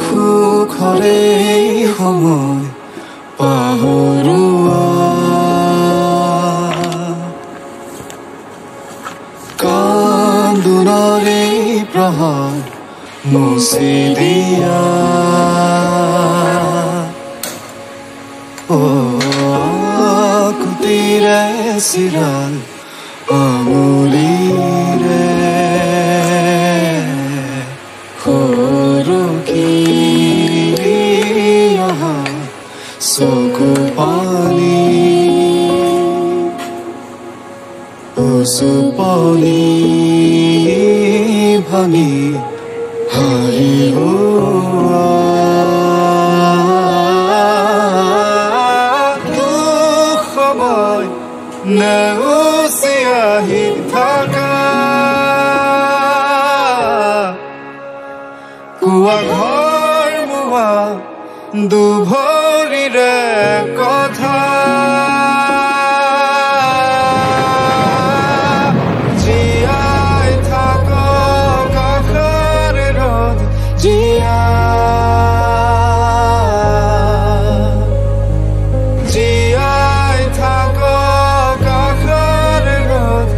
সুখৰে সময় পাহৰুৱা কান্দোনৰে প্ৰহৰ মুছি দিয়া কুটিৰে চিৰাল আঙুলিৰে চকু পানী চুপনি ভাঙি হাঁহিব সময় নেউচি আহি থকা কোৱা ঘৰ মোৱা দুভৰিৰে কথা জীয়াই থাক কাষৰ ৰদ জীয়াই থাক কাষৰ ৰদ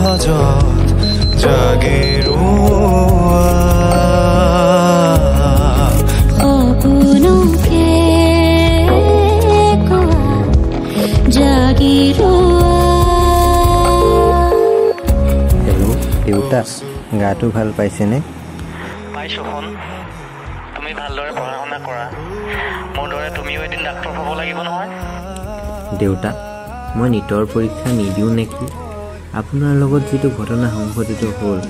ভাজত জাগিৰোৱা সপোনকে কোৱা জাগিৰোৱা। হেল্ল' দেউতা, গাটো ভাল পাইছেনে? পাইছোঁ। শুন, তুমি ভালদৰে পঢ়া শুনা কৰা। মোৰ দৰে তুমিও এদিন ডাক্তৰ হ'ব লাগিব নহয়। দেউতা, মই নীটৰ পৰীক্ষা নিদিওঁ নেকি? আপোনাৰ লগত যিটো ঘটনা সংঘটিত হ'ল,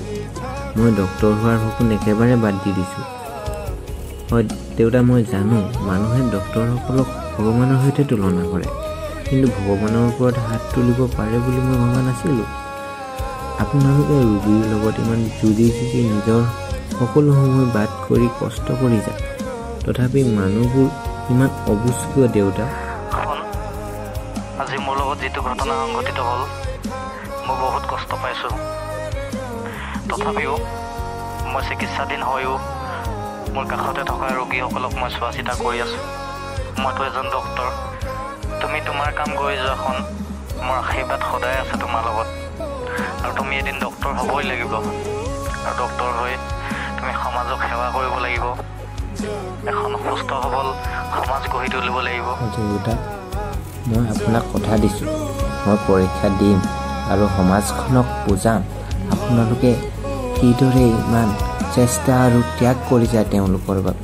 মই ডক্তৰ হোৱাৰ সপোন একেবাৰে বাদ দি দিছোঁ। হয় দেউতা, মই জানো মানুহে ডক্তৰসকলক ভগৱানৰ সৈতে তুলনা কৰে, কিন্তু ভগৱানৰ ওপৰত হাত তুলিব পাৰে বুলি মই ভবা নাছিলোঁ। আপোনালোকে ৰোগীৰ লগত ইমান যুঁজি নিজৰ সকলো সময় বাদ কৰি কষ্ট কৰি যায়, তথাপি মানুহবোৰ ইমান অবুজ কিয় দেউতা? আজি মোৰ লগত যিটো ঘটনা সংঘটিত হ'ল, মই বহুত কষ্ট পাইছোঁ। তথাপিও মই চিকিৎসাধীন হৈও মোৰ কাষতে থকা ৰোগীসকলক মই চোৱা চিতা কৰি আছোঁ। মইতো এজন ডক্তৰ। তুমি তোমাৰ কাম কৰি যোৱাখন, মোৰ আশীৰ্বাদ সদায় আছে তোমাৰ লগত। আৰু তুমি এদিন ডক্তৰ হ'বই লাগিব। আৰু ডক্তৰ হৈ তুমি সমাজক সেৱা কৰিব লাগিব। এখন সুস্থ সবল সমাজ গঢ়ি তুলিব লাগিব। দেউতা, মই আপোনাক কথা দিছোঁ, মই পৰীক্ষা দিম আৰু সমাজখনক বুজাম আপোনালোকে কিদৰে ইমান চেষ্টা আৰু ত্যাগ কৰি যায় তেওঁলোকৰ বাবে।